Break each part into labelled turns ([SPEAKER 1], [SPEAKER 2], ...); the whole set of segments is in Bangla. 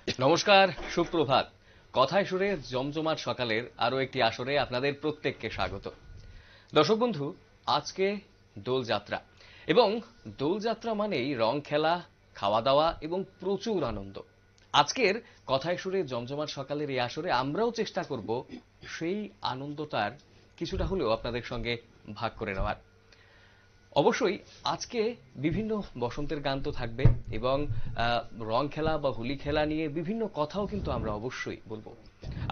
[SPEAKER 1] নমস্কার, সুপ্রভাত। কথায় সুরে জমজমাট সকালের আরো একটি আসরে আপনাদের প্রত্যেককে স্বাগত। দর্শক বন্ধু, আজকে দোলযাত্রা এবং দোলযাত্রা মানেই রং খেলা, খাওয়া দাওয়া এবং প্রচুর আনন্দ। আজকের কথায় সুরে জমজমাট সকালের এই আসরে আমরাও চেষ্টা করব সেই আনন্দটার কিছুটা হলেও আপনাদের সঙ্গে ভাগ করে নেওয়ার। অবশ্যই আজকে বিভিন্ন বসন্তের গান তো থাকবে এবং রং খেলা বা হোলি খেলা নিয়ে বিভিন্ন কথাও কিন্তু আমরা অবশ্যই বলবো।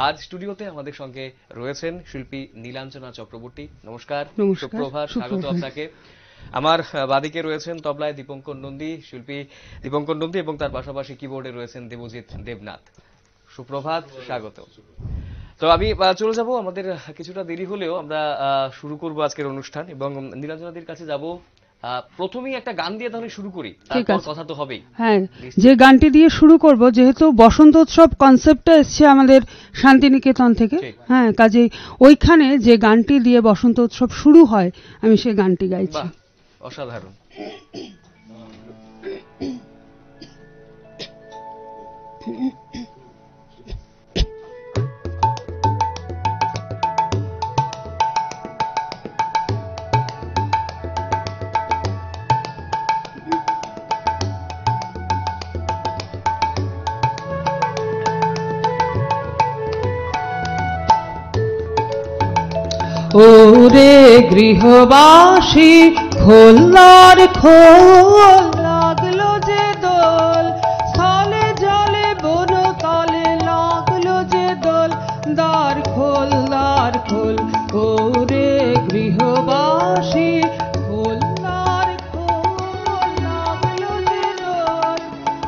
[SPEAKER 1] আজ স্টুডিওতে আমাদের সঙ্গে রয়েছেন শিল্পী নীলাঞ্জনা চক্রবর্তী। নমস্কার,
[SPEAKER 2] নমস্কার,
[SPEAKER 1] সুপ্রভাত, স্বাগত
[SPEAKER 2] সুপ্রভাত।
[SPEAKER 1] আপনাকে। আমার বাদিকে রয়েছেন তবলায় দীপঙ্কর নন্দী, শিল্পী দীপঙ্কর নন্দী, এবং তার পাশাপাশি কিবোর্ডে রয়েছেন দেবজিৎ দেবনাথ। সুপ্রভাত, স্বাগত। তো আমি চলে যাব, আমাদের কিছুটা দেরি হলেও আমরা শুরু করব আজকের অনুষ্ঠান এবং নীলাঞ্জনাদির কাছে যাব। প্রথমেই একটা গান দিয়ে তাহলে শুরু করি,
[SPEAKER 2] ঠিক
[SPEAKER 1] তারপর
[SPEAKER 2] আছে।
[SPEAKER 1] কথা তো হবেই।
[SPEAKER 2] হ্যাঁ, যে গানটি দিয়ে শুরু করব, যেহেতু বসন্ত উৎসব কনসেপ্টটা এসছে আমাদের শান্তিনিকেতন থেকে,
[SPEAKER 1] ঠিক।
[SPEAKER 2] হ্যাঁ, কাজেই ওইখানে যে গানটি দিয়ে বসন্ত উৎসব শুরু হয় আমি সেই গানটি গাইছি।
[SPEAKER 1] বাহ, অসাধারণ।
[SPEAKER 2] ওরে গৃহবাসী, খোলার খোল, লাগলো যে দোল, স্থলে জলে বন তলে লাগলো যে দোল, দ্বার খোল, দ্বার খোল। ওরে গৃহবাসী, খোলার খোল, লাগলো যে দোল,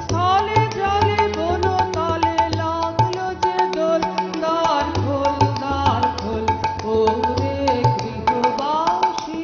[SPEAKER 2] স্থলে জলে বন তলে লাগলো যে দোল, দ্বার খোল, দ্বার খোল। ওরে গৃহবাসী।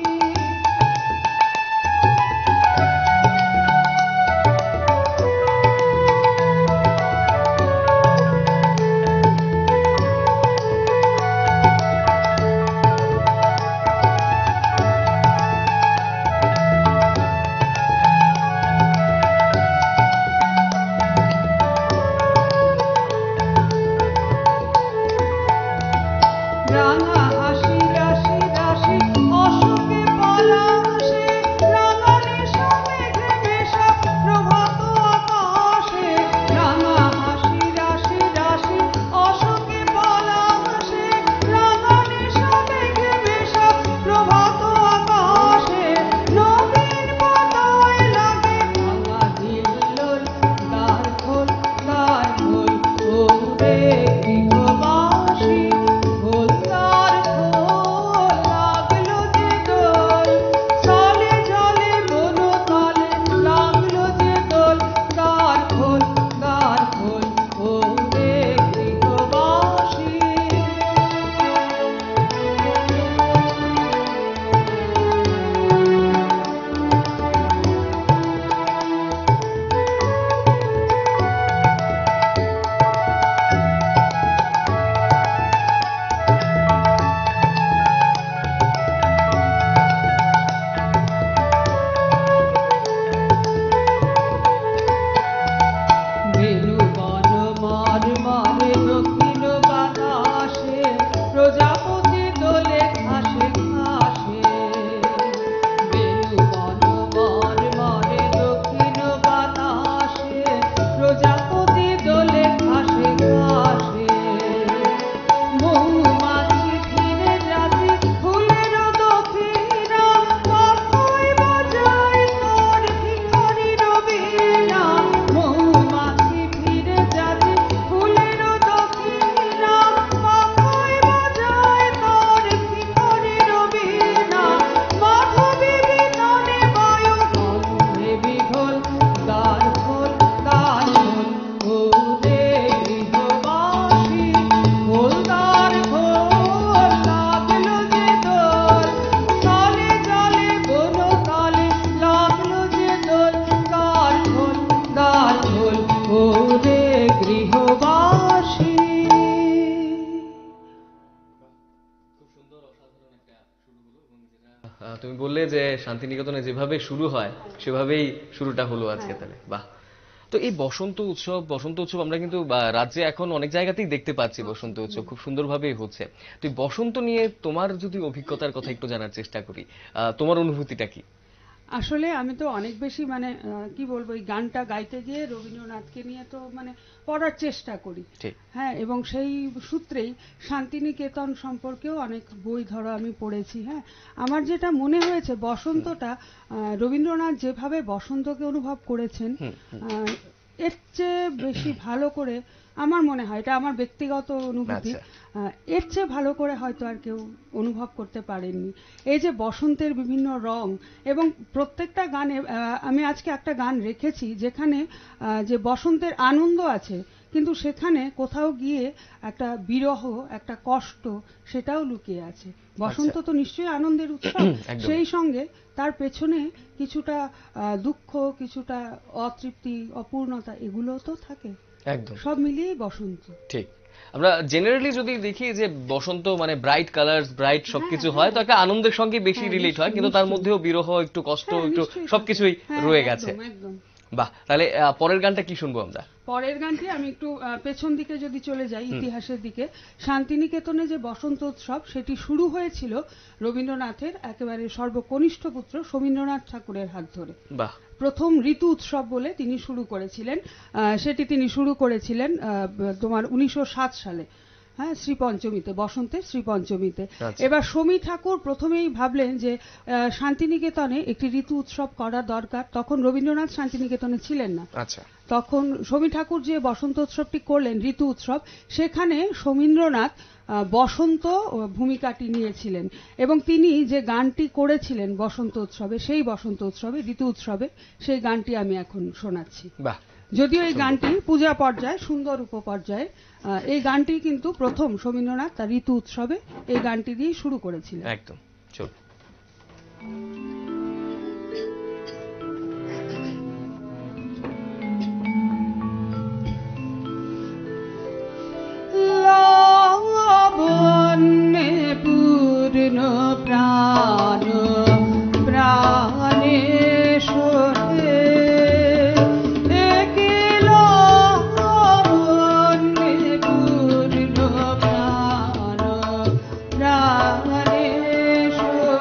[SPEAKER 2] রাঙা হাসি রাশি রাশি অশোকে পলাশে, রাঙা নেশা মেঘে মেশা প্রভাত আকাশে। রাঙা হাসি রাশি রাশি অশোকে পলাশে, রাঙা নেশা মেঘে মেশা প্রভাত আকাশে। নবীন পাতায় লাগে ভাঙা হিল্লোল, দ্বার খোল, দ্বার খোল। ওরে গৃহবাসী, খোল দ্বার খোল, লাগলো যে দোল, স্থলে জলে বন তলে লাগলো যে দোল, দ্বার খোল, দ্বার খোল। ওরে গৃহবাসী। বেণুবন মার মারে দক্ষিণ বাতাসে, প্রজাপতি দোলে ঘাসে ঘাসে। বেণুবন মার মারে দক্ষিণ বাতাসে, প্রজাপতি দোলে ঘাসে ঘাসে। মৌমাছি ফিরে যাচ্ছে ফুলের দক্ষিণা, পাখি বাজায় তোর ভিখারির বীণা। মৌমাছি ফিরে যাচ্ছে ফুলের দক্ষিণা, পাখি বাজায় তোর ভিখারির বীণা। মাধবী বিতানে বায়ু গন্ধে বিঘোল, দ্বার খোল, দ্বার খোল। ওরে গৃহবাসী, খোল দ্বার খোল, লাগলো যে দোল, স্থলে জলে বন তলে লাগলো যে দোল, দ্বার খোল, দ্বার খোল। ওরে গৃহবাসী।
[SPEAKER 1] তুমি বললে যে শান্তিনিকেতনে যেভাবে শুরু হয় সেভাবেই শুরুটা হলো আজকে, তাহলে বাহ, তো এই বসন্ত উৎসব আমরা কিন্তু রাজ্যে এখন অনেক জায়গাতেই দেখতে পাচ্ছি। বসন্ত উৎসব খুব সুন্দরভাবেই হচ্ছে। তো এই বসন্ত নিয়ে তোমার যদি অভিজ্ঞতার কথা একটু জানার চেষ্টা করি, তোমার অনুভূতিটা কি?
[SPEAKER 2] আসলে আমি তো অনেক বেশি মানে কি বলবো, এই গানটা গাইতে গিয়ে রবীন্দ্রনাথকে নিয়ে তো মানে পড়ার চেষ্টা করি।
[SPEAKER 1] ঠিক।
[SPEAKER 2] হ্যাঁ, এবং সেই সূত্রেই শান্তিনিকেতন সম্পর্কেও অনেক বই ধরো আমি পড়েছি। হ্যাঁ, আমার যেটা মনে হয়েছে বসন্তটা রবীন্দ্রনাথ যেভাবে বসন্তকে অনুভব করেছেন, এর চেয়ে বেশি ভালো করে আমার মনে হয়, এটা আমার ব্যক্তিগত অনুভূতি, এর চেয়ে ভালো করে হয়তো আর কেউ অনুভব করতে পারেননি। এই যে বসন্তের বিভিন্ন রং, এবং প্রত্যেকটা গানে আমি আজকে একটা গান রেখেছি যেখানে যে বসন্তের আনন্দ আছে, কিন্তু সেখানে কোথাও গিয়ে একটা বিরহ, একটা কষ্ট সেটাও লুকিয়ে আছে। বসন্ত তো নিশ্চয়ই আনন্দের উৎসব, সেই সঙ্গে তার পেছনে কিছুটা দুঃখ, কিছুটা অতৃপ্তি, অপূর্ণতা, এগুলো তো থাকে।
[SPEAKER 1] একদম
[SPEAKER 2] সব মিলিয়েই বসন্ত।
[SPEAKER 1] ঠিক। আমরা জেনারেলি যদি দেখি যে বসন্ত মানে ব্রাইট কালার্স, ব্রাইট সবকিছু হয়, তো একটা আনন্দের সঙ্গে বেশি রিলেট হয়, কিন্তু তার মধ্যেও বিরহ, একটু কষ্ট, একটু সবকিছুই রয়ে গেছে।
[SPEAKER 2] একদম।
[SPEAKER 1] বাহ, তাহলে পরের গানটা কি শুনবো আমরা?
[SPEAKER 2] পরের গানটি আমি একটু পেছন দিকে যদি চলে যাই, ইতিহাসের দিকে, শান্তিনিকেতনে যে বসন্ত উৎসব সেটি শুরু হয়েছিল রবীন্দ্রনাথের একেবারে সর্বকনিষ্ঠ পুত্র শমীন্দ্রনাথ ঠাকুরের হাত ধরে।
[SPEAKER 1] বাহ।
[SPEAKER 2] প্রথম ঋতু উৎসব বলে তিনি শুরু করেছিলেন। সেটি তিনি শুরু করেছিলেন তোমার 1907 সালে। হ্যাঁ, শ্রীপঞ্চমীতে, বসন্তের শ্রীপঞ্চমীতে। এবার সমী ঠাকুর প্রথমেই ভাবলেন যে শান্তিনিকেতনে একটি ঋতু উৎসব করা দরকার। তখন রবীন্দ্রনাথ শান্তিনিকেতনে ছিলেন না।
[SPEAKER 1] আচ্ছা।
[SPEAKER 2] তখন সমী ঠাকুর যে বসন্ত উৎসবটি করলেন, ঋতু উৎসব, সেখানে শমীন্দ্রনাথ বসন্ত ভূমিকাটি নিয়েছিলেন, এবং তিনি যে গানটি করেছিলেন বসন্ত উৎসবে, সেই বসন্ত উৎসবে, ঋতু উৎসবে, সেই গানটি আমি এখন শোনাচ্ছি।
[SPEAKER 1] বাহ।
[SPEAKER 2] যদিও এই গানটি পূজা পর্যায়ে, সুন্দর উপপর্যায়ে, এই গানটি কিন্তু প্রথম শমীন্দ্রনাথ তার ঋতু উৎসবে এই গানটি দিয়ে শুরু করেছিলেন।
[SPEAKER 1] একদম, চল।
[SPEAKER 2] পূর্ণ প্রাণ প্রাণেশ্বরে পূর্ণ প্রাণ প্রাণেশ্বরে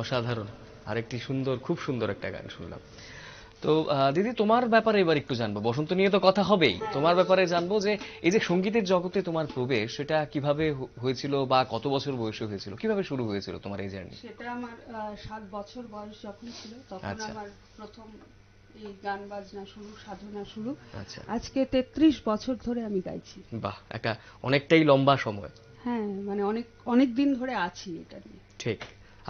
[SPEAKER 1] অসাধারণ। আরেকটি সুন্দর, খুব সুন্দর একটা গান শুনলাম। তো দিদি, তোমার ব্যাপারে এবার একটু জানবো। বসন্ত নিয়ে তো কথা হবেই, তোমার ব্যাপারে জানবো যে এই যে সঙ্গীতের জগতে তোমার প্রবেশ, সেটা কিভাবে হয়েছিল বা কত বছর বয়সে হয়েছিল, কিভাবে শুরু হয়েছিল তোমার এই জার্নি?
[SPEAKER 2] সেটা আমার 7 বছর বয়স যখন ছিল তখন
[SPEAKER 1] আচ্ছা।
[SPEAKER 2] আমার প্রথম এই গান বাজনা শুরু, সাধনা শুরু।
[SPEAKER 1] আচ্ছা,
[SPEAKER 2] আজকে 33 বছর ধরে আমি গাইছি।
[SPEAKER 1] বাহ, একটা অনেকটাই লম্বা সময়।
[SPEAKER 2] হ্যাঁ, মানে অনেক অনেক দিন ধরে আছি এটা নিয়ে।
[SPEAKER 1] ঠিক,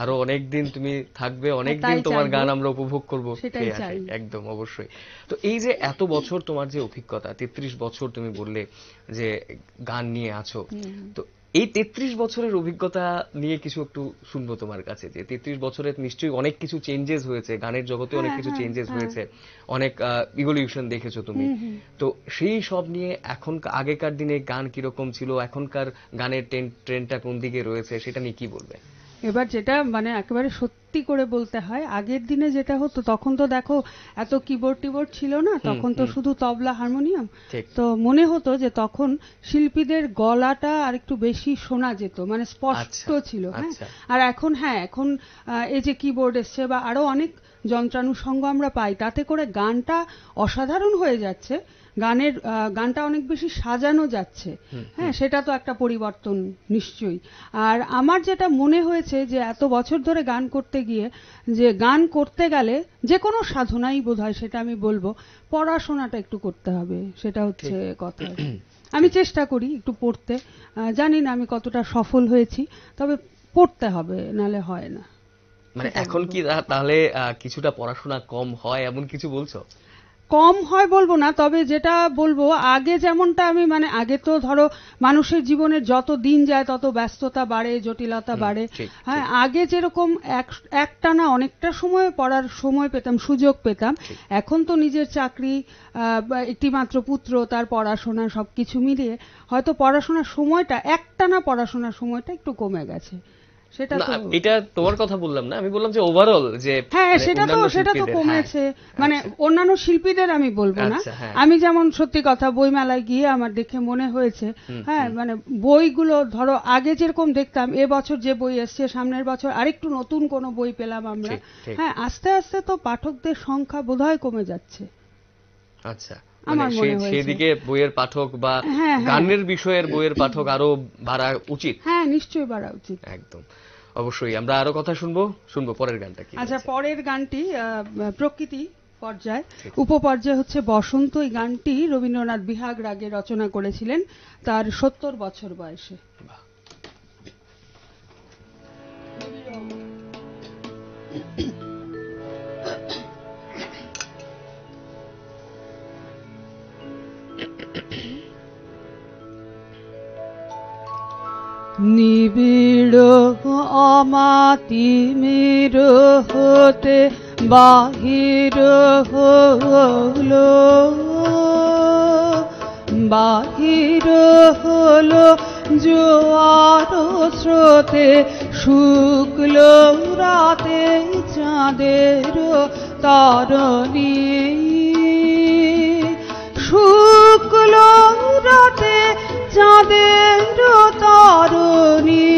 [SPEAKER 1] আরো অনেক দিন তুমি থাকবে, অনেক
[SPEAKER 2] তাই
[SPEAKER 1] দিন তোমার
[SPEAKER 2] চাইবো।
[SPEAKER 1] গান আমরা উপভোগ করবো,
[SPEAKER 2] সেটাই
[SPEAKER 1] সেই আশায়।
[SPEAKER 2] চাই।
[SPEAKER 1] একদম, অবশ্যই। তো এই যে এত বছর তোমার যে অভিজ্ঞতা, 33 বছর তুমি বললে যে গান নিয়ে আছো, তো এই 33 বছরের অভিজ্ঞতা নিয়ে কিছু একটু শুনবো তোমার কাছে। যে 33 বছরে নিশ্চয়ই অনেক কিছু চেঞ্জেস হয়েছে, গানের জগতে অনেক কিছু চেঞ্জেস হয়েছে, অনেক ইভলিউশন দেখেছো তুমি। তো সেই সব নিয়ে এখন আগেকার দিনে গান কিরকম ছিল, এখনকার গানের ট্রেন্ডটা কোন দিকে রয়েছে, সেটা নিয়ে কি বলবে?
[SPEAKER 2] এবার যেটা মানে একেবারে সত্যি করে বলতে হয়, আগের দিনে যেটা হতো তখন তো দেখো এত কিবোর্ড টিবোর্ড ছিল না, তখন তো শুধু তবলা হারমোনিয়াম।
[SPEAKER 1] ঠিক।
[SPEAKER 2] তো মনে হতো যে তখন শিল্পীদের গলাটা আর একটু বেশি শোনা যেত, মানে স্পষ্ট ছিল। হ্যাঁ,
[SPEAKER 1] আচ্ছা।
[SPEAKER 2] আর এখন এখন এই যে কিবোর্ড এসছে বা আরো অনেক যন্ত্রানুষঙ্গ আমরা পাই, তাতে করে গানটা অসাধারণ হয়ে যাচ্ছে, গানটা অনেক বেশি সাজানো যাচ্ছে। হ্যাঁ, সেটা তো একটা পরিবর্তন নিশ্চয়ই। আর আমার যেটা মনে হয়েছে যে এত বছর ধরে গান করতে গিয়ে, যে গান করতে গেলে যে কোনো সাধনাই বোধহয়, সেটা আমি বলবো, পড়াশোনাটা একটু করতে হবে, সেটা হচ্ছে কথা। আমি চেষ্টা করি একটু পড়তে, জানি না আমি কতটা সফল হয়েছি, তবে পড়তে হবে, নালে হয় না।
[SPEAKER 1] মানে এখন কি তাহলে কিছুটা পড়াশোনা কম হয় এমন কিছু বলছো?
[SPEAKER 2] কম হয় বলবো না, তবে যেটা বলবো, আগে যেমনটা আমি মানে আগে তো ধরো মানুষের জীবনে যত দিন যায় তত ব্যস্ততা বাড়ে, জটিলতা বাড়ে। হ্যাঁ, আগে যেরকম একটানা অনেকটা সময় পড়ার সময় পেতাম, সুযোগ পেতাম, এখন তো নিজের চাকরি, একটি মাত্র পুত্র, তার পড়াশোনা, সবকিছু মিলিয়ে হয়তো পড়াশোনার সময়টা, একটানা পড়াশোনার সময়টা একটু কমে গেছে। সেটা তো,
[SPEAKER 1] এটা তোমার কথা বললাম না, আমি বললাম যে ওভারঅল যে
[SPEAKER 2] হ্যাঁ, সেটা তো কমেছে। মানে অন্যান্য শিল্পীদের আমি বলবো না, আমি যেমন সত্যি কথা বইমেলায় গিয়ে আমার দেখে মনে হয়েছে, হ্যাঁ, মানে বইগুলো ধরো আগে যেরকম দেখতাম, এবছর যে বই এসছে, সামনের বছর আরেকটু নতুন কোনো বই পেলাম আমরা। হ্যাঁ, আস্তে আস্তে তো পাঠকদের সংখ্যা বোধহয় কমে যাচ্ছে।
[SPEAKER 1] আচ্ছা, সেদিকে বইয়ের পাঠক বা গানের বিষয়ের বইয়ের পাঠক আরো বাড়া উচিত।
[SPEAKER 2] হ্যাঁ, নিশ্চয়ই বাড়া উচিত।
[SPEAKER 1] একদম, অবশ্যই। আমরা আরো কথা শুনবো পরের গানটা কি?
[SPEAKER 2] আচ্ছা, পরের গানটি প্রকৃতি পর্যায়, উপপর্যায় হচ্ছে বসন্ত। এই গানটি রবীন্দ্রনাথ বিহাগ রাগে রচনা করেছিলেন তার 70 বছর বয়সে। নিবিড় অমাতিমির হতে বাহির হলো, বাহির হলো জোয়ার স্রোতে, শুক্ল রাতে চাঁদের তারণী, শুক্ল রাতে চাঁদের তারণী,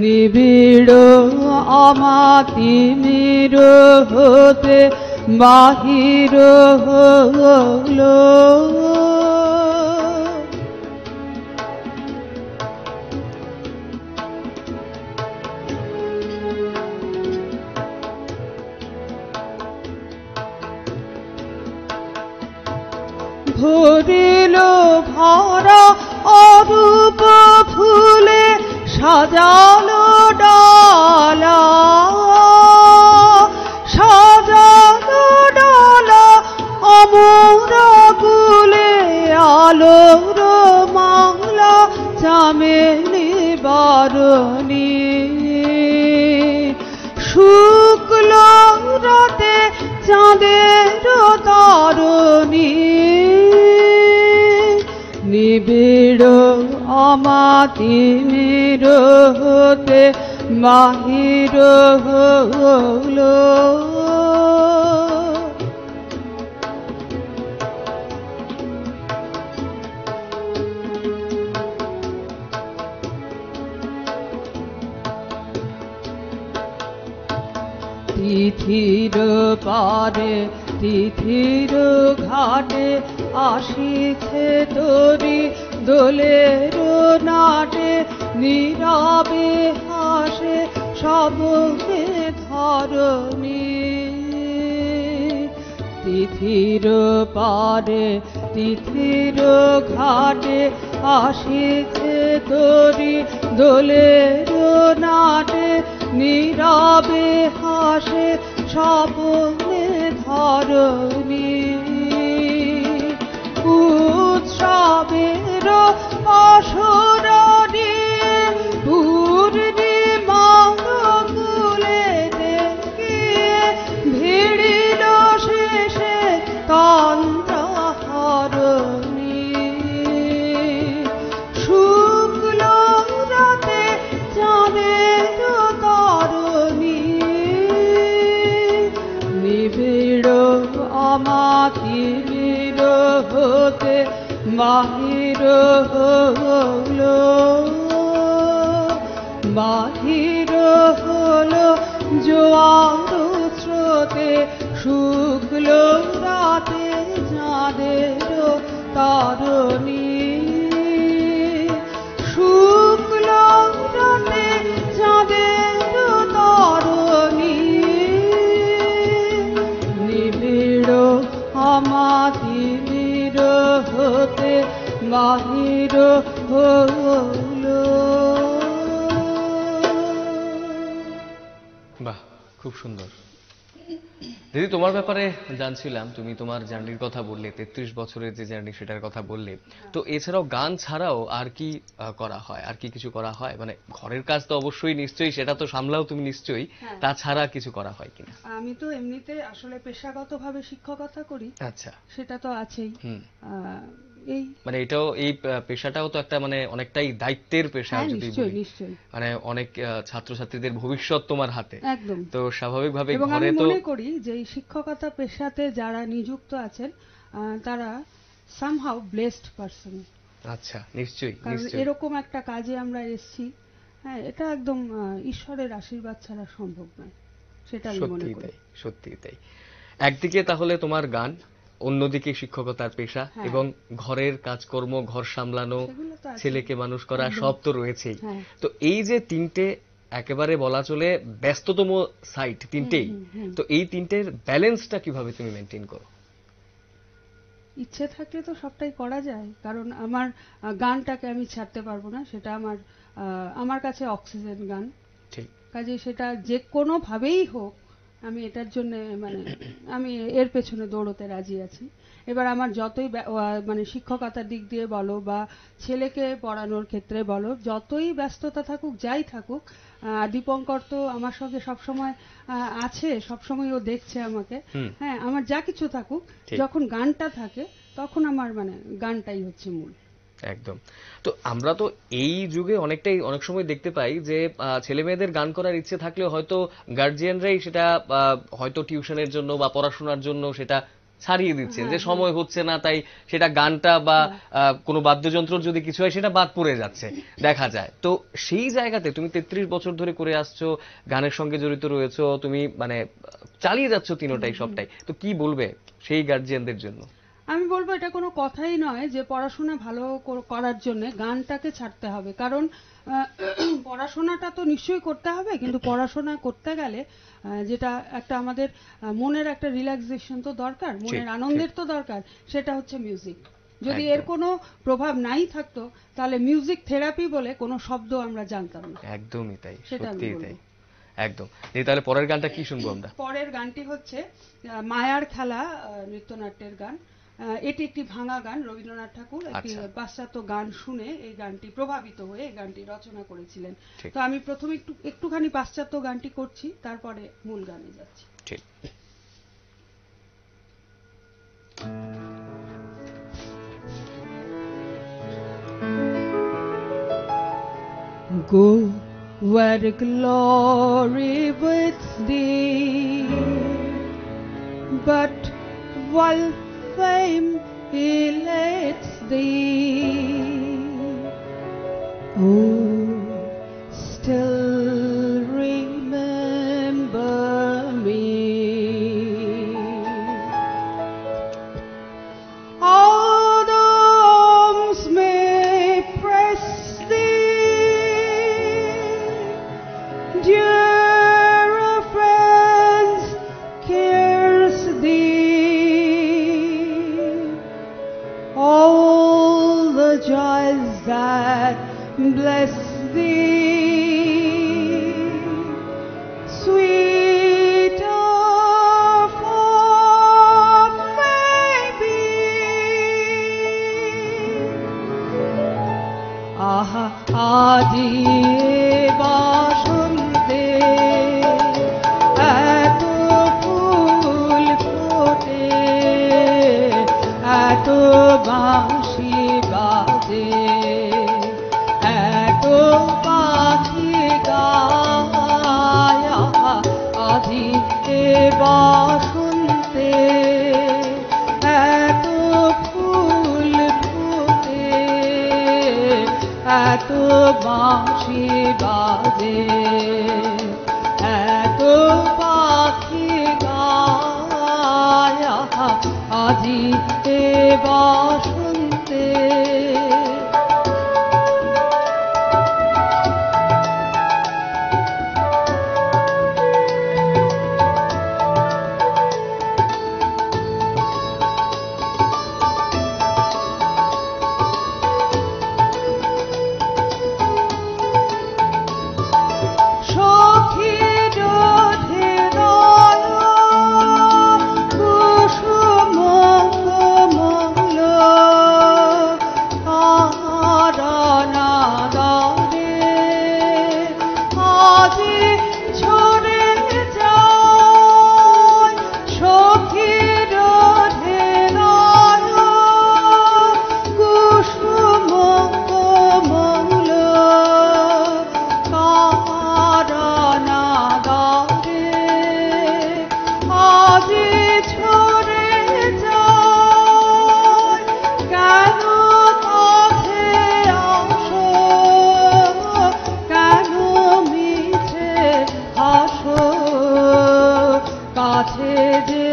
[SPEAKER 2] নিবিড় অমাতিমির হতে বাহির হলো। ভরিল ভরা অরূপ ফুলে সাজালো ডালা, সাজালো ডালা অমর গুলে, আলোর মালা চামেলি বারণী, শুক্ল রাতে চাঁদের তারণী, নিবিড় অমাতিমির হতে বাহির হলো। তিথির পারে তিথির ঘাটে আসিছে তোরি দোলের নাটে নীরবে হাসে সবে ধরণী তিথির পারে তিথির ঘাটে আসিছে তোরি দোলের নাটে নীরবে হাসে স্বপ্নে ধরণী উৎসবের অসরণী পূর্ণিমা কুলে দেখিয়ে ভিড়িল শেষে তন্ত্রহরণী শুক্ল রাতে চাঁদের তরণী নিবিড় অমাতির হতে বাহির হলো বাহির হলো জোয়ার স্রোতে শুক্ল রাতে চাঁদের তারণী শুক্ল রাতে চাঁদের তারণী নিবিড় আমাতির হতে বাহির হলো।
[SPEAKER 1] বাহ, খুব সুন্দর। দিদি, তোমার ব্যাপারে জানছিলাম, তুমি তোমার জার্নির কথা বললে, 33 বছরের যে জার্নি সেটার কথা বললে। তো এছাড়াও গান ছাড়াও আর কি করা হয়, আর কি কিছু করা হয়? মানে ঘরের কাজ তো অবশ্যই নিশ্চয়ই, সেটা তো সামলাও তুমি নিশ্চয়ই, তাছাড়া কিছু করা হয় কিনা?
[SPEAKER 2] আমি তো এমনিতে আসলে পেশাগতভাবে শিক্ষকতা করি। আচ্ছা, সেটা তো আছেই। এই
[SPEAKER 1] মানে এটাও, এই পেশাটাও তো একটা মানে অনেকটাই দায়িত্বের পেশা, যদি বলি। মানে অনেক ছাত্রছাত্রীদের ভবিষ্যৎ তোমার হাতে।
[SPEAKER 2] একদম।
[SPEAKER 1] তো স্বাভাবিকভাবে
[SPEAKER 2] এবং
[SPEAKER 1] ঘরে
[SPEAKER 2] আমি
[SPEAKER 1] তো
[SPEAKER 2] মনে করি যে এই শিক্ষকতা পেশাতে যারা নিযুক্ত আছেন তারা সামহাউ ব্লেসড পারসন।
[SPEAKER 1] আচ্ছা, নিশ্চয়ই
[SPEAKER 2] কারণ
[SPEAKER 1] নিশ্চয়ই।
[SPEAKER 2] এরকম একটা কাজে আমরা এসেছি, হ্যাঁ, এটা একদম ঈশ্বরের আশীর্বাদ ছাড়া সম্ভব নয়, সেটা আমি মনে করি।
[SPEAKER 1] সত্যিই তাই। একদিকে তাহলে তোমার গান, অন্যদিকে শিক্ষকতার পেশা, এবং ঘরের কাজকর্ম, ঘর সামলানো, ছেলেকে মানুষ করা, সব তো রয়েছেই। তো এই যে তিনটে একেবারে বলা চলে ব্যস্ততম সাইট তিনটেই, তো এই তিনটের ব্যালেন্সটা কিভাবে তুমি মেনটেন করো?
[SPEAKER 2] ইচ্ছে থাকলে তো সবটাই করা যায়, কারণ আমার গানটাকে আমি ছাড়তে পারবো না, সেটা আমার কাছে অক্সিজেন গান।
[SPEAKER 1] ঠিক।
[SPEAKER 2] কাজে সেটা যে কোনো ভাবেই হোক, আমি এটার জন্য মানে আমি এর পেছনে দৌড়তে রাজি আছি। এবার আমার যতই মানে শিক্ষকতার দিক দিয়ে বলো বা ছেলেকে পড়ানোর ক্ষেত্রে বলো, যতই ব্যস্ততা থাকুক, যাই থাকুক, দীপঙ্কর তো আমার সঙ্গে সবসময় আছে, সবসময় ও দেখছে আমাকে। হ্যাঁ, আমার যা কিছু থাকুক, যখন গানটা থাকে তখন আমার মানে গানটাই হচ্ছে মূল।
[SPEAKER 1] একদম। তো আমরা তো এই যুগে অনেক সময় দেখতে পাই যে ছেলে মেয়েদের গান করার ইচ্ছে থাকলেও হয়তো গার্জিয়ানরাই সেটা হয়তো টিউশনের জন্য বা পড়াশোনার জন্য সেটা ছাড়িয়ে দিচ্ছেন, যে সময় হচ্ছে না, তাই সেটা গানটা বা কোনো বাদ্যযন্ত্র যদি কিছু হয় সেটা বাদ পড়ে যাচ্ছে দেখা যায়। তো সেই জায়গাতে তুমি 33 বছর ধরে করে আসছো, গানের সঙ্গে জড়িত রয়েছো, তুমি মানে চালিয়ে যাচ্ছ তিনটাই, সবটাই। তো কি বলবে সেই গার্জিয়ানদের জন্য?
[SPEAKER 2] আমি বলবো এটা কোনো কথাই নয় যে পড়াশোনা ভালো করার জন্য গানটাকে ছাড়তে হবে, কারণ পড়াশোনাটা তো নিশ্চয়ই করতে হবে, কিন্তু পড়াশোনা করতে গেলে যেটা একটা আমাদের মনের একটা রিল্যাক্সেশন তো দরকার, মনের আনন্দের তো দরকার, সেটা হচ্ছে মিউজিক। যদি এর কোনো প্রভাব নাই থাকতো তাহলে মিউজিক থেরাপি বলে কোনো শব্দ আমরা জানতাম না।
[SPEAKER 1] একদমই তাই, সত্যিই তাই, একদম। তাহলে পরের গানটা কি শুনবো আমরা?
[SPEAKER 2] পরের গানটি হচ্ছে মায়ার খেলা, নৃত্যনাট্যের গান। এটি একটি ভাঙা গান, রবীন্দ্রনাথ ঠাকুর একটি পাশ্চাত্য গান শুনে এই গানটি প্রভাবিত হয়ে এই গানটি রচনা করেছিলেন। তো আমি প্রথমে একটুখানি পাশ্চাত্য গানটি করছি, তারপরে মূল গানে যাচ্ছি।
[SPEAKER 1] ঠিক।
[SPEAKER 2] Go where glory with thee, but while fame elates thee, oh, still remember me bless thee, sweet of maybe. আহা আজি বসন্তে এত ফুল ফোটে, এত বাঁশি বাজে, এত পাখি গায়। আহা আজি বসন্তে এত ফুল ফোটে, এত বাঁশি বাজে, এত পাখি গায়। আহা আজি বসন্তে। সখীর হৃদয় কুসুম কোমল, আরণাদরে আজি ঝরে যায়। সখীর হৃদয় কুসুম কোমল, আরণাদরে আজি ঝরে যায়। কেন কাছে আসো, কেন মিছে হাসো, কাছে যে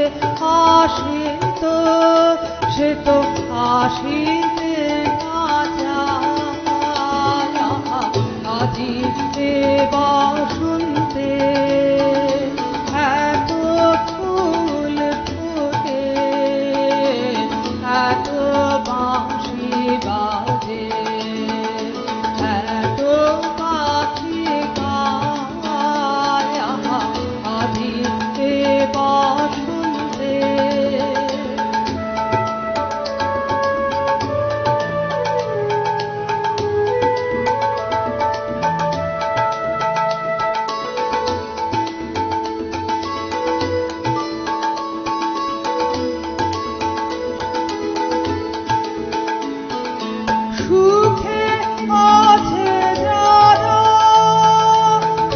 [SPEAKER 2] আসিত সে তো আসিতে না চায়। আজি বসন্তে এত ফুল ফোটে, এত বাঁশি বাজে, এত পাখি গায়। আহা আজি বসন্তে। সুখে আছে যারা,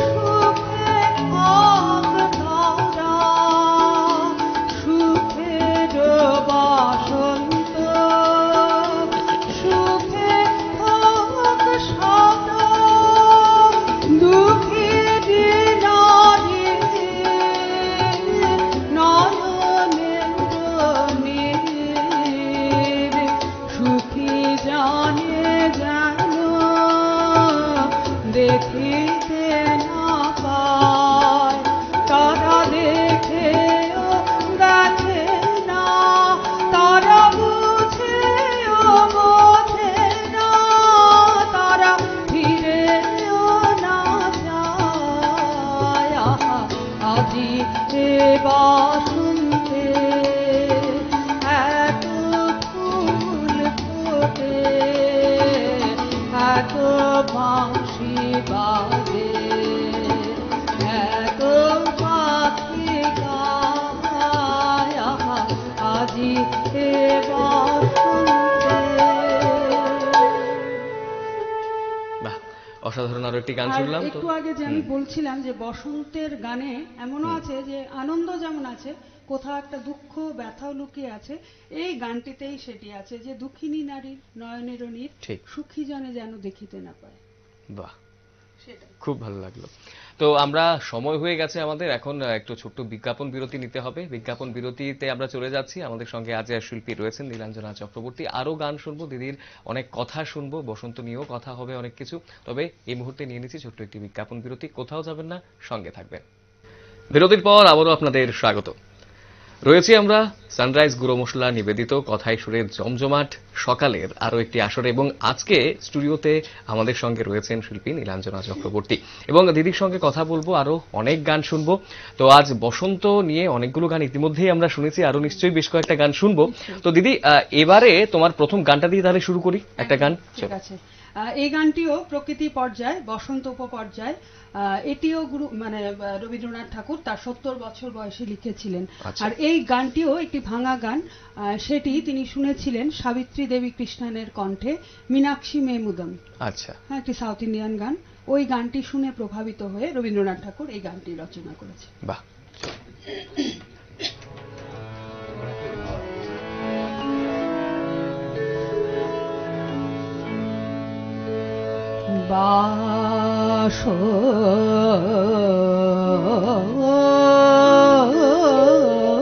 [SPEAKER 2] সুখে আগ তারা, সুখের বসন্ত, সুখে হোক সদা। দুঃখী নারী নয়নের নীর, সুখী জানে যেন দেখিতে না পায়। তারা দেখেও দেখে না, তারা বুঝেও বোঝে না, তারা ফিরেও না যায়। আহা আজি বসন্তে এত ফুল ফোটে, এত বাঁশি বাজে, এত পাখি গায়। আহা আজি বসন্তে।
[SPEAKER 1] বাহ, অসাধারণ আরো একটি গান
[SPEAKER 2] আর
[SPEAKER 1] শুনলাম তো।
[SPEAKER 2] একটু আগে যে আমি বলছিলাম যে বসন্তের গানে এমনও আছে যে আনন্দ যেমন আছে, কোথাও একটা দুঃখ ব্যথাও লুকিয়ে আছে। এই গানটিতেই সেটি আছে যে দুঃখিনী নারীর নয়নের নীর,
[SPEAKER 1] ঠিক।
[SPEAKER 2] সুখী জনে যেন দেখিতে না পায়।
[SPEAKER 1] বাহ,
[SPEAKER 2] সেটাই।
[SPEAKER 1] খুব ভালো লাগলো। তো আমরা সময় হয়ে গেছে আমাদের, এখন একটু ছোট্ট বিজ্ঞাপন বিরতি নিতে হবে। বিজ্ঞাপন বিরতিতে আমরা চলে যাচ্ছি। আমাদের সঙ্গে আজ শিল্পী রয়েছেন নীলাঞ্জনা চক্রবর্তী। আরো গান শুনবো, দিদির অনেক কথা শুনবো, বসন্ত নিয়েও কথা হবে অনেক কিছু। তবে এই মুহূর্তে নিয়ে নিচ্ছি ছোট্ট একটি বিজ্ঞাপন বিরতি। কোথাও যাবেন না, সঙ্গে থাকবেন। বিরতির পর আবারও আপনাদের স্বাগত। রয়েছি আমরা সানরাইজ গুঁড়ো মশলা নিবেদিত কথায় সুরে জমজমাট সকালের আরো একটি আসরে, এবং আজকে স্টুডিওতে আমাদের সঙ্গে রয়েছেন শিল্পী নীলাঞ্জনা চক্রবর্তী, এবং দিদির সঙ্গে কথা বলবো, আরো অনেক গান শুনবো। তো আজ বসন্ত নিয়ে অনেকগুলো গান ইতিমধ্যেই আমরা শুনেছি, আরো নিশ্চয়ই বেশ কয়েকটা গান শুনবো। তো দিদি, এবারে তোমার প্রথম গানটা দিয়ে তাহলে শুরু করি, একটা গান।
[SPEAKER 2] ঠিক আছে। এই গানটিও প্রকৃতি পর্যায়, বসন্ত উপপর্যায়। এটিও রবীন্দ্রনাথ ঠাকুর তার 70 বছর বয়সে লিখেছিলেন। আর এই গানটিও একটি ভাঙা গান, সেটি তিনি শুনেছিলেন সাবিত্রী দেবী কৃষ্ণানের কণ্ঠে, মীনাক্ষী মেমুদম।
[SPEAKER 1] আচ্ছা,
[SPEAKER 2] হ্যাঁ, একটি সাউথ ইন্ডিয়ান গান। ওই গানটি শুনে প্রভাবিত হয়ে রবীন্দ্রনাথ ঠাকুর এই গানটি রচনা করেছে।
[SPEAKER 1] বাহ।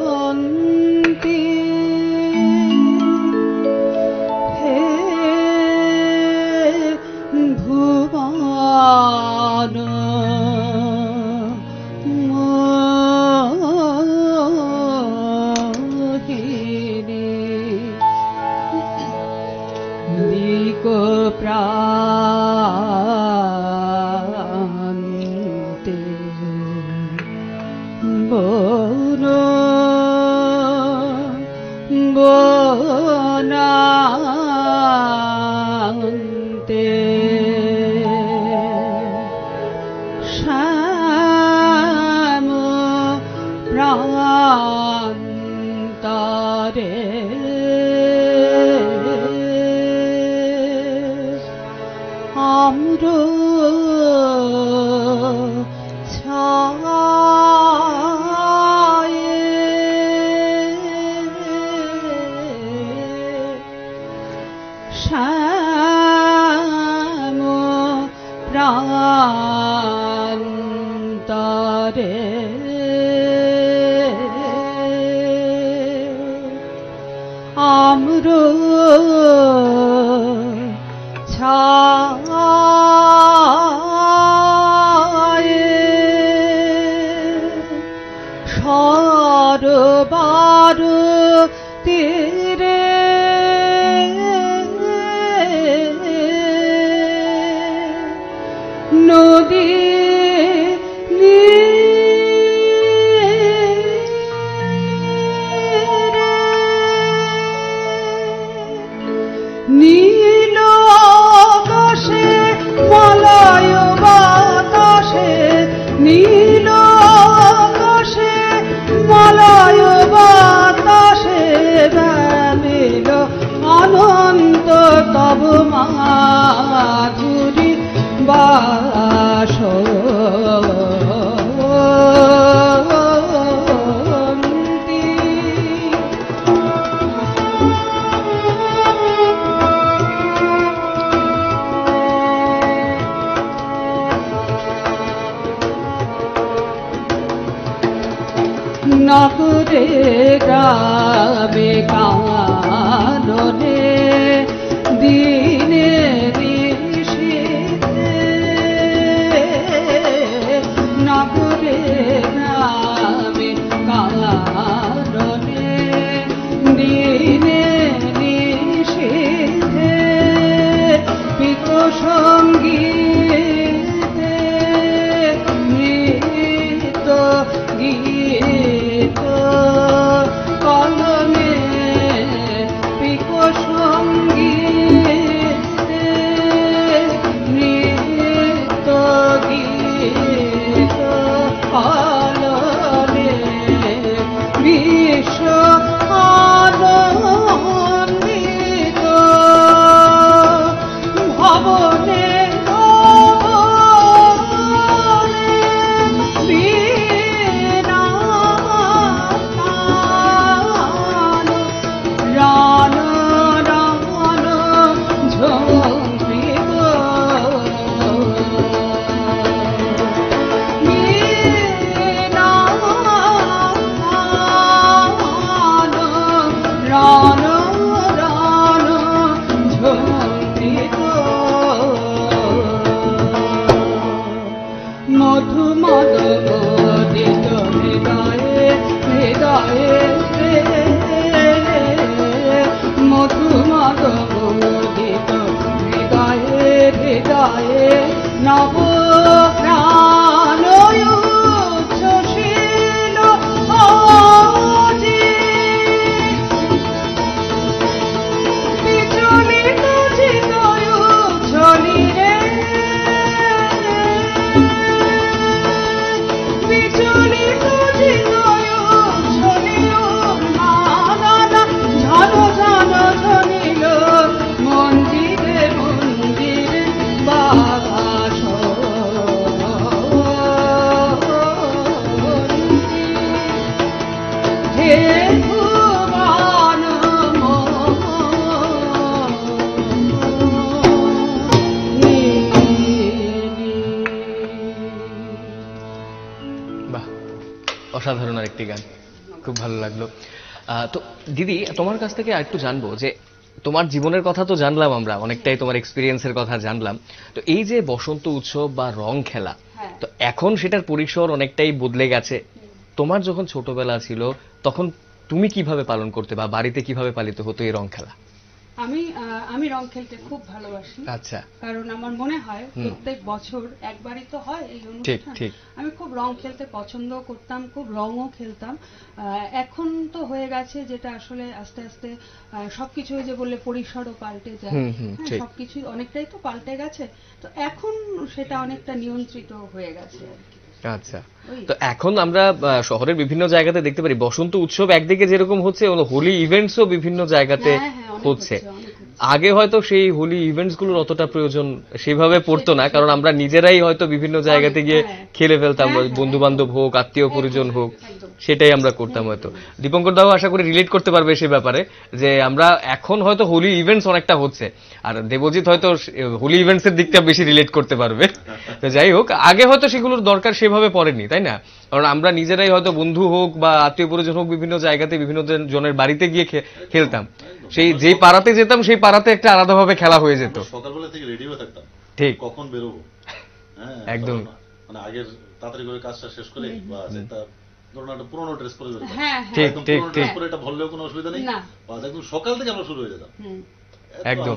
[SPEAKER 2] বাসন্তি হে ভুবন মোহিনী দিক প্রান্তে বন বনান্তে শ্যাম প্রান্তরে আম্র ছায়ে শ্যাম প্রান্তরে আম্র ছায়ে সরবার তীরে নদী নীল আকাশে মলয় বাতাসে, নীল আকাশে মলয় বাতাসে বেমিল অনন্ত তব মাধুরী বাসন্তি। নগরে গ্রামে কাননে দিনে নিশীথে, নগরে গ্রামে কাননে দিনে নিশীথে পিত সঙ্গীতে নৃত্য গীত কলমে পিকোষ
[SPEAKER 1] বাহ, অসাধারণ আরেকটি গান, খুব ভালো লাগলো। তো দিদি, তোমার কাছ থেকে আরেকটু জানবো যে তোমার জীবনের কথা তো জানলাম, আমরা অনেকটাই তোমার এক্সপিরিয়েন্সের কথা জানলাম। তো এই যে বসন্ত উৎসব বা রং খেলা, তো এখন সেটার পরিসর অনেকটাই বদলে গেছে। তোমার যখন ছোটবেলা ছিল তখন তুমি কিভাবে পালন করতে বা বাড়িতে কিভাবে পালিত হতো এই রং খেলা?
[SPEAKER 2] আমি রং খেলতে খুব ভালোবাসি।
[SPEAKER 1] আচ্ছা।
[SPEAKER 2] কারণ আমার মনে হয় প্রত্যেক বছর একবারই তো হয় এই অনুষ্ঠান। আমি খুব রং খেলতে পছন্দ করতাম, খুব রংও খেলতাম। এখন তো হয়ে গেছে যেটা আসলে আস্তে আস্তে সবকিছু যে বললে পরিসরও পাল্টে যায়, সবকিছু অনেকটাই তো পাল্টে গেছে। তো এখন সেটা অনেকটা নিয়ন্ত্রিত হয়ে গেছে আর কি।
[SPEAKER 1] আচ্ছা, তো এখন আমরা শহরের বিভিন্ন জায়গাতে দেখতে পারি বসন্ত উৎসব একদিকে যেরকম হচ্ছে, হোলি ইভেন্টসও বিভিন্ন জায়গাতে হচ্ছে। আগে হয়তো সেই হোলি ইভেন্টস গুলোর অতটা প্রয়োজন সেভাবে পড়তো না, কারণ আমরা নিজেরাই হয়তো বিভিন্ন জায়গাতে গিয়ে খেলে ফেলতাম, বন্ধু বান্ধব হোক, আত্মীয় পরিজন হোক, সেটাই আমরা করতাম। হয়তো দীপঙ্কর দাও আশা করি রিলেট করতে পারবে সে ব্যাপারে, যে আমরা এখন হয়তো হোলি ইভেন্টস অনেকটা হচ্ছে, আর দেবজিৎ হয়তো হোলি ইভেন্টস এর দিকটা বেশি রিলেট করতে পারবে। তো যাই হোক, আগে হয়তো সেগুলোর দরকার সেভাবে পড়েনি, তাই না? কারণ আমরা নিজেরাই হয়তো বন্ধু হোক বা আত্মীয় পরিজন হোক বিভিন্ন জায়গাতে বিভিন্ন জনের বাড়িতে গিয়ে খেলতাম। সেই যে পাড়াতে যেতাম সেই পাড়াতে একটা আলাদাভাবে খেলা হয়ে যেত।
[SPEAKER 3] সকালবেলা থেকে রেডি হয়ে থাকতাম,
[SPEAKER 1] ঠিক
[SPEAKER 3] কখন বেরোবো। হ্যাঁ, একদম। মানে আগের তাড়াতাড়ি করে কাজটা শেষ করে বা একটা ধরুন একটা পুরোনো ড্রেস পরে যেতাম।
[SPEAKER 1] ঠিক ঠিক ঠিক,
[SPEAKER 3] এটা ভরলেও কোনো অসুবিধা নেই, একদম সকাল থেকে আমরা শুরু হয়ে যেতাম।
[SPEAKER 1] একদম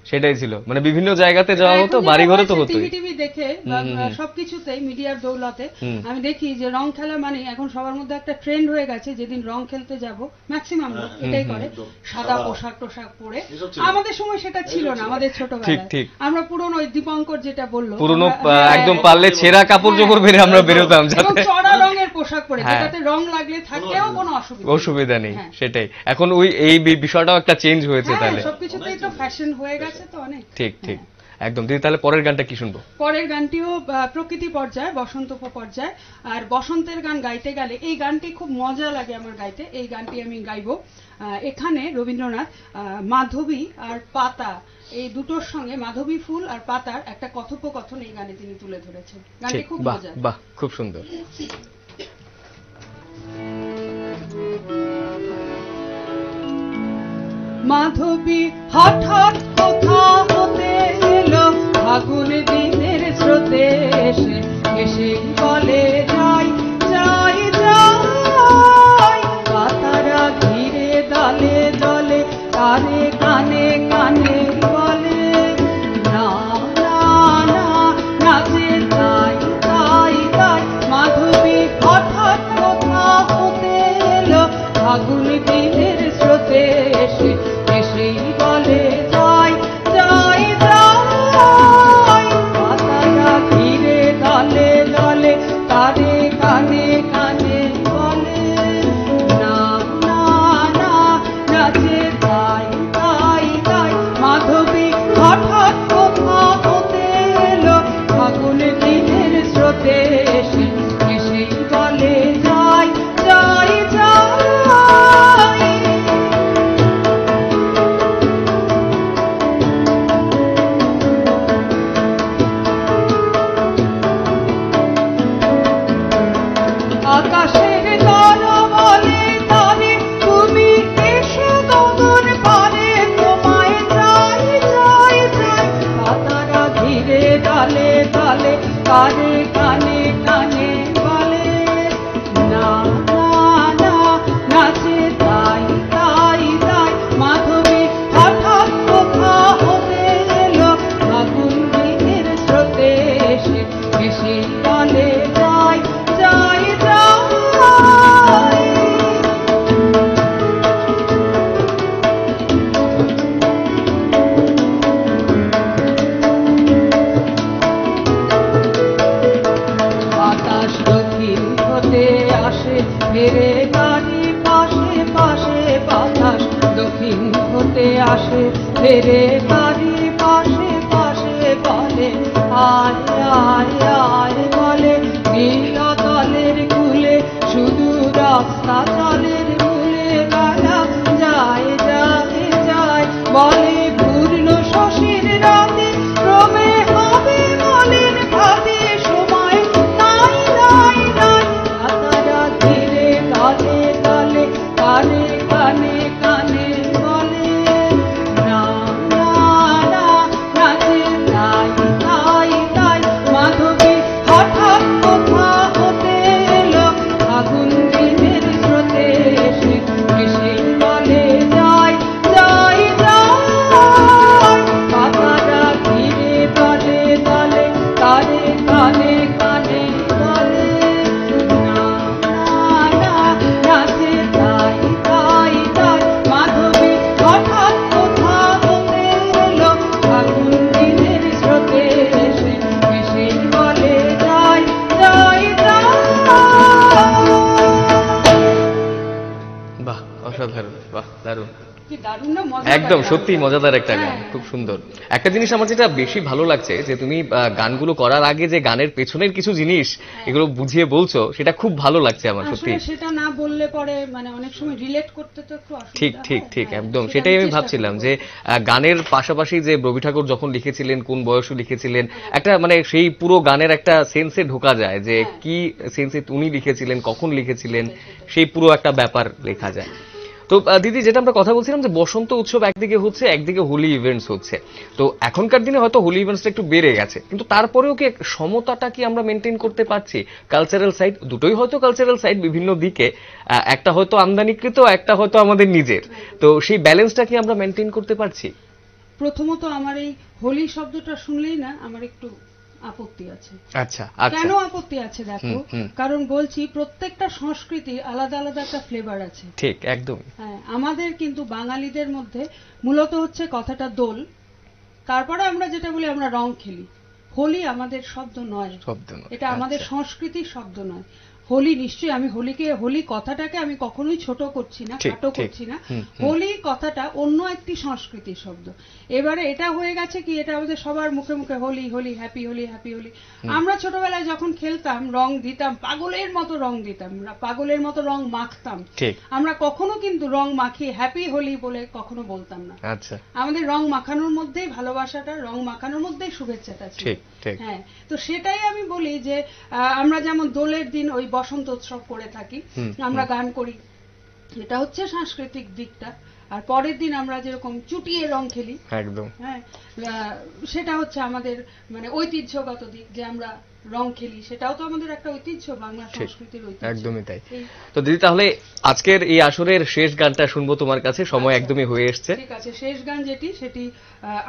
[SPEAKER 1] সেটাই ছিল, মানে বিভিন্ন জায়গাতে যাওয়া হতো, বাড়ি ঘরে তো হতো।
[SPEAKER 2] টিভি দেখে সবকিছুতেই মিডিয়ার দৌলতে আমি দেখি যে রং খেলা মানে এখন সবার মধ্যে একটা ট্রেন্ড হয়ে গেছে। যেদিন রং খেলতে যাব ম্যাক্সিমাম লোক এটাই করে, সাদা পোশাক পরে। আমাদের সময় সেটা ছিল না, আমাদের ছোটবেলায় আমরা পুরনো ওই দীপঙ্কর যেটা বললো, পুরনো
[SPEAKER 1] একদম পারলে ছেঁড়া কাপড় চোপড় পরে আমরা বেরোতাম,
[SPEAKER 2] চড়া রঙের পোশাক পরে, যেটাতে রং লাগলে থাকলেও কোনো
[SPEAKER 1] অসুবিধা নেই। সেটাই, এখন ওই এই বিষয়টাও একটা চেঞ্জ হয়েছে। তাহলে
[SPEAKER 2] সবকিছুতেই ফ্যাশন হয়ে গেছে তো অনেক।
[SPEAKER 1] ঠিক ঠিক, একদম। দিদি, তাহলে পরের গানটা কি শুনবো?
[SPEAKER 2] পরের গানটিও প্রকৃতি পর্যায়ে, বসন্ত পর্যায়ে। আর বসন্তের গান গাইতে গেলে এই গানটি খুব মজা লাগে আমার গাইতে। এই গানটি আমি গাইবো। এখানে রবীন্দ্রনাথ মাধবী আর পাতা, এই দুটোর সঙ্গে মাধবী ফুল আর পাতার একটা কথোপকথন এই গানে তিনি তুলে ধরেছেন। গানটি খুব মজা।
[SPEAKER 1] বাহ, খুব সুন্দর।
[SPEAKER 2] মাধবী হঠাৎ কোথা হতে এলো, ফাগুন দিনের স্রোতে এসে এসেই বলে যাই যাই যাই, পাতারা ঘিরে দলে দলে কানে কানে কানে বলে না না না, নাচে তাই তাই তাই। মাধবী হঠাৎ কোথা হতে এলো, ফাগুন দিনের স্রোতে এসে এসেই বলে যাই যাই যাই, পাতারা ঘিরে দলে দলে কানে কানে কানে বলে না না না, নাচে তাই তাই তাই। মাধবী হঠাৎ কোথা হতে এলো, ফাগুন দিনের স্রোতে এসে এসেই বলে যাই যাই যাই। আকাশের তারা বলে তারে তুমি এসো গগন পারে, তোমায় যাই যাই যাই, পাতারা ঘিরে ডালে ডালে কানে কানে কানে বলে না না না, নাচে তাই তাই তাই। মাধবী হঠাৎ কোথা হতে এলো, ফাগুন দিনের স্রোতে এসে এসে বলে যাই যাই যাই। বাতাস দক্ষিণ হতে আসে ফেরে বাড়ি পাশে পাশে, বাতাস দক্ষিণ হতে আসে ফেরে বাড়ি পাশে পাশে বলে আয় আয় আয় বলে, নীল দলের কুলে শুধু রাস্তা জলের মূলে বেলা যায় যায় যায় বলে, পূর্ণ শশীর রাতে ক্রমে হবে মলিন ভাবে সময় নাই নাই নাই,
[SPEAKER 1] অসাধারণ, বাহ দারুণ,
[SPEAKER 2] কি দারুণ না, মজা
[SPEAKER 1] একদম
[SPEAKER 2] লাগে।
[SPEAKER 1] সত্যি মজাদার একটা গান,
[SPEAKER 2] হ্যাঁ।
[SPEAKER 1] খুব সুন্দর। একটা জিনিস আমার যেটা বেশি ভালো লাগছে যে তুমি গানগুলো করার আগে যে গানের পেছনের কিছু জিনিস এগুলো বুঝিয়ে বলছো, সেটা খুব ভালো লাগছে আমার সত্যি।
[SPEAKER 2] আসলে সেটা না বললে পরে মানে অনেক সময় রিলেট করতে তো একটু অসুবিধা
[SPEAKER 1] ঠিক ঠিক
[SPEAKER 2] হয়।
[SPEAKER 1] ঠিক
[SPEAKER 2] হ্যাঁ,
[SPEAKER 1] একদম
[SPEAKER 2] সেটা
[SPEAKER 1] সেটাই আমি
[SPEAKER 2] চেষ্টা
[SPEAKER 1] ভাবছিলাম
[SPEAKER 2] করবো।
[SPEAKER 1] যে গানের পাশাপাশি যে রবি ঠাকুর যখন লিখেছিলেন, কোন বয়সে লিখেছিলেন, একটা মানে সেই পুরো গানের একটা সেন্সে ঢোকা যায় যে
[SPEAKER 2] হ্যাঁ।
[SPEAKER 1] কি সেন্সে উনি লিখেছিলেন, কখন লিখেছিলেন, সেই পুরো একটা ব্যাপার লেখা যায়। তো দিদি, যেটা আমরা কথা বলছিলাম যে বসন্ত উৎসব একদিকে হচ্ছে, একদিকে হোলি ইভেন্টস হচ্ছে, তো এখনকার দিনে হয়তো হোলি ইভেন্টসটা একটু বেড়ে গেছে, কিন্তু তারপরেও কি সমতাটা কি আমরা মেনটেন করতে পারছি? কালচারাল সাইড দুটোই হয়তো কালচারাল সাইড বিভিন্ন দিকে, একটা হয়তো আমদানিকৃত, একটা হয়তো আমাদের নিজের, তো সেই ব্যালেন্সটা কি আমরা মেনটেন করতে পারছি?
[SPEAKER 2] প্রথমত আমার এই হোলি শব্দটা শুনলেই না আমার একটু আপত্তি আছে।
[SPEAKER 1] আচ্ছা আচ্ছা,
[SPEAKER 2] কেন আপত্তি আছে দেখো, কারণ বলছি প্রত্যেকটা সংস্কৃতির আলাদা আলাদা একটা ফ্লেভার আছে।
[SPEAKER 1] ঠিক একদম।
[SPEAKER 2] হ্যাঁ, আমাদের কিন্তু বাঙালিদের মধ্যে মূলত হচ্ছে কথাটা দোল, তারপরে আমরা যেটা বলি আমরা রং খেলি। হোলি আমাদের শব্দ নয়,
[SPEAKER 1] শব্দ নয়,
[SPEAKER 2] এটা আমাদের
[SPEAKER 1] আচ্ছা।
[SPEAKER 2] সংস্কৃতির শব্দ নয়। হোলি নিশ্চয়ই, আমি হোলি কথাটাকে আমি কখনোই ছোট করছি না,
[SPEAKER 1] ঠিক,
[SPEAKER 2] খাটো
[SPEAKER 1] ঠিক।
[SPEAKER 2] করছি না। হোলি কথাটা অন্য একটি সংস্কৃতির শব্দ। এবারে এটা হয়ে গেছে কি, এটা আমাদের সবার মুখে মুখে হোলি হোলি, হ্যাপি হোলি, হ্যাপি হোলি। আমরা ছোটবেলায় যখন খেলতাম, রং দিতাম, পাগলের মতো রং দিতাম, পাগলের মতো রং মাখতাম।
[SPEAKER 1] ঠিক।
[SPEAKER 2] আমরা কখনো কিন্তু রং মাখিয়ে হ্যাপি হোলি বলে কখনো বলতাম না।
[SPEAKER 1] আচ্ছা,
[SPEAKER 2] আমাদের রং মাখানোর মধ্যেই ভালোবাসাটা, রং মাখানোর মধ্যেই শুভেচ্ছাটা ছিল।
[SPEAKER 1] ঠিক ঠিক।
[SPEAKER 2] হ্যাঁ, তো সেটাই আমি বলি যে আমরা যেমন দোলের দিন ওই বসন্ত উৎসব করে থাকি, আমরা গান করি, এটা হচ্ছে সাংস্কৃতিক দিকটা। আর পরের দিন আমরা যেরকম চুটিয়ে রং খেলি,
[SPEAKER 1] একদম।
[SPEAKER 2] হ্যাঁ, সেটা হচ্ছে আমাদের মানে ঐতিহ্যগত দিক, যে আমরা রং খেলি, সেটাও তো আমাদের একটা ঐতিহ্য, বাংলা সংস্কৃতির ঐতিহ্য।
[SPEAKER 1] একদমই তাই।
[SPEAKER 2] এই-
[SPEAKER 1] তো দিদি, তাহলে আজকের এই আসরের শেষ গানটা শুনবো তোমার কাছে, সময়
[SPEAKER 2] আচ্ছা।
[SPEAKER 1] একদমই হয়ে এসছে।
[SPEAKER 2] ঠিক আছে, শেষ গান সেটি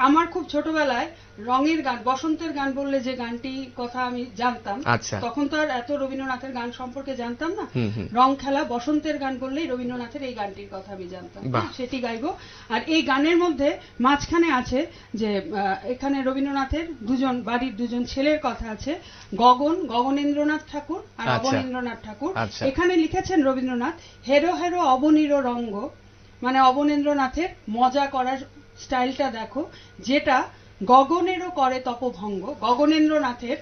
[SPEAKER 2] আমার খুব ছোটবেলায় রঙের গান, বসন্তের গান বললে যে গানটি কথা আমি জানতাম,
[SPEAKER 1] আচ্ছা।
[SPEAKER 2] তখন তো আর এত রবীন্দ্রনাথের গান সম্পর্কে জানতাম না।
[SPEAKER 1] হুম, হুম।
[SPEAKER 2] রং খেলা বসন্তের গান বললেই রবীন্দ্রনাথের এই গানটির কথা আমি জানতাম,
[SPEAKER 1] বাহ।
[SPEAKER 2] সেটি গাইবো। আর এই গানের মধ্যে মাঝখানে আছে যে এখানে রবীন্দ্রনাথের বাড়ির দুজন ছেলের কথা আছে, গগনেন্দ্রনাথ ঠাকুর আর
[SPEAKER 1] আচ্ছা।
[SPEAKER 2] অবনীন্দ্রনাথ ঠাকুর।
[SPEAKER 1] আচ্ছা।
[SPEAKER 2] এখানে লিখেছেন রবীন্দ্রনাথ, হেরো হেরো অবনীর রঙ্গ, মানে অবনীন্দ্রনাথের মজা করার স্টাইলটা দেখো, যেটা গগনেরও করে তপভঙ্গ, গগনেন্দ্রনাথের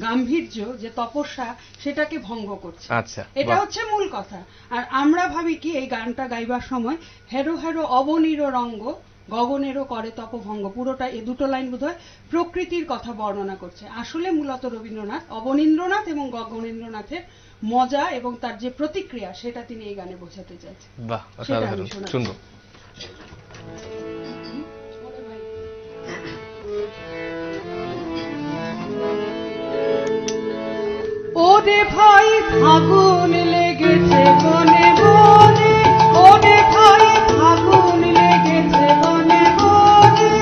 [SPEAKER 2] গাম্ভীর্য যে তপস্যা, সেটাকে ভঙ্গ করছে।
[SPEAKER 1] আচ্ছা,
[SPEAKER 2] এটা
[SPEAKER 1] বাহ।
[SPEAKER 2] হচ্ছে মূল কথা। আর আমরা ভাবি কি এই গানটা গাইবার সময় হেরো হেরো অবনীর রঙ্গ, গগনেরও করে তপভঙ্গ, পুরোটা এ দুটো লাইন বোধহয় প্রকৃতির কথা বর্ণনা করছে। আসলে মূলত রবীন্দ্রনাথ অবনীন্দ্রনাথ এবং গগনেন্দ্রনাথের মজা এবং তার যে প্রতিক্রিয়া, সেটা তিনি এই গানে বোঝাতে চাইছেন।
[SPEAKER 1] বাহ,
[SPEAKER 2] সেটা আমি
[SPEAKER 1] অসাধারণ,
[SPEAKER 2] শোনাচ্ছি।
[SPEAKER 1] শুনবো।
[SPEAKER 2] ওরে ভাই ফাগুন লেগেছে বনে বনে, ওরে ভাই ফাগুন লেগেছে বনে বনে,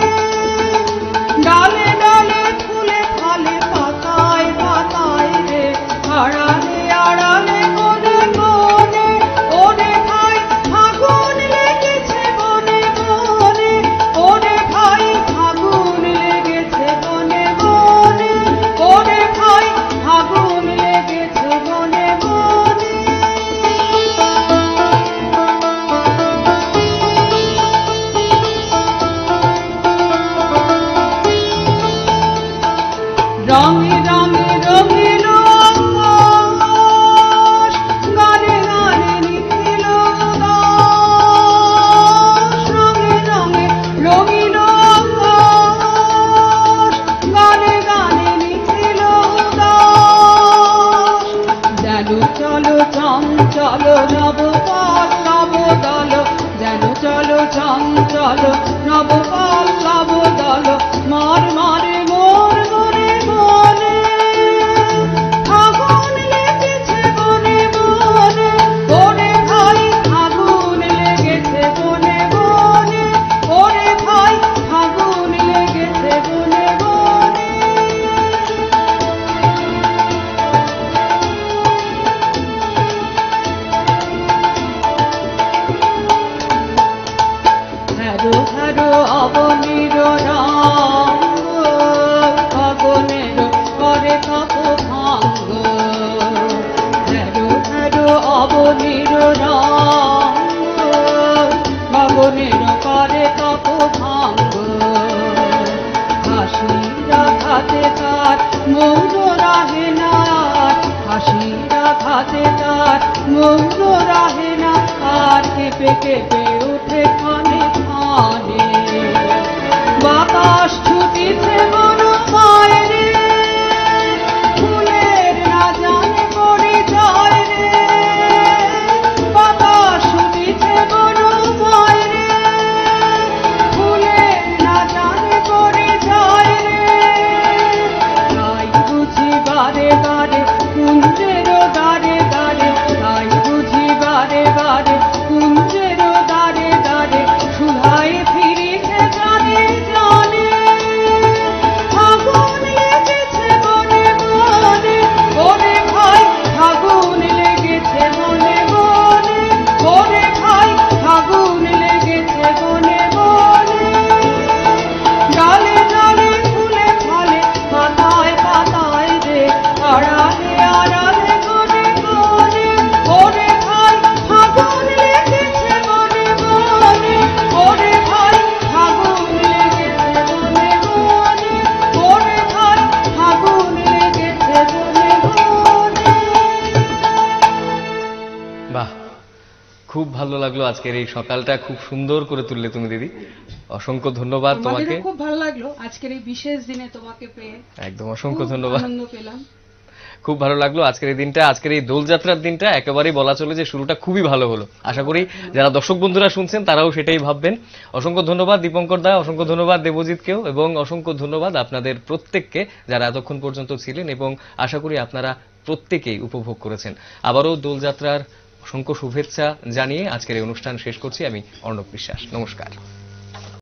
[SPEAKER 2] ডালে ডালে ফুলে ফলে পাতায় পাতায় রে, আড়ালে আড়ালে কোণে কোণে, ওরে ভাই ফাগুন লেগেছে বনে বনে, ওরে ভাই ফাগুন লেগেছে বনে বনে, ওরে ভাই ফাগুন লেগেছে বনে বনে। রঙে রঙে রঙিল আকাশ, গানে গানে নিখিল উদাস, রঙে রঙে রঙিল আকাশ, গানে গানে নিখিল উদাস, যেন চলো চঞ্চল নবপাল নবদল, যেন চলো চঞ্চল নবপাল নবদল, মার মারে মোর মনে মনে, ফাগুন লেগেছে বনে বনে, ওরে ভাই ফাগুন লেগেছে বনে বনে, ওরে ভাই ফাগুন লেগেছে বনে বনে। হ্যারো হ্যারো অবনীর রঙ্গ, তারে তার মৌন রাহে না, আর কেঁপে কেঁপে ওঠে ক্ষণে ক্ষণে। বাতাস ছুটিছে বন বাইরে, ফুলের না জানে পরিচয় রে। বাতাস ছুটিছে বন বাইরে, ফুলের না জানে পরিচয় রে। তাই বুঝি বারে বারে কুঞ্জের দ্বারে দ্বারে, তাই বুঝি বারে বারে কুঞ্জের দ্বারে দ্বারে, সুধাই ফিরিছে জানে জানে। ফাগুন লেগেছে বনে বনে, ওরে ভাই ফাগুন লেগেছে বনে বনে, ওরে ভাই ফাগুন লেগেছে বনে বনে। ডালে ডালে ফুলে ফলে, পাতায় পাতায় রে, আড়ালে আড়ালে কোণে কোণে, ওরে ভাই ফাগুন লেগেছে বনে বনে, ওরে ভাই ফাগুন লেগেছে বনে বনে, ওরে ভাই ফাগুন লেগেছে বনে বনে।
[SPEAKER 1] বাহ, খুব ভালো লাগলো আজকের এই সকালটা, খুব সুন্দর করে তুললে তুমি দিদি। অসংখ্য ধন্যবাদ তোমাকে।
[SPEAKER 2] আমাদেরও খুব ভালো লাগলো আজকের এই বিশেষ দিনে তোমাকে পেয়ে,
[SPEAKER 1] একদম অসংখ্য
[SPEAKER 2] খুব
[SPEAKER 1] ধন্যবাদ।
[SPEAKER 2] আনন্দ পেলাম।
[SPEAKER 1] খুব ভালো লাগলো আজকের এই দিনটা, আজকের এই দোলযাত্রার দিনটা একেবারেই বলা চলে যে শুরুটা খুবই ভালো হলো। আশা করি যারা দর্শক বন্ধুরা শুনছেন তারাও সেটাই ভাববেন। অসংখ্য ধন্যবাদ দীপঙ্কর দা, অসংখ্য ধন্যবাদ দেবজিৎকেও, এবং অসংখ্য ধন্যবাদ আপনাদের প্রত্যেককে যারা এতক্ষণ পর্যন্ত ছিলেন, এবং আশা করি আপনারা প্রত্যেকেই উপভোগ করেছেন। আবারও দোলযাত্রার অসংখ্য শুভেচ্ছা জানিয়ে আজকের এই অনুষ্ঠান শেষ করছি আমি, অর্ণব বিশ্বাস। নমস্কার।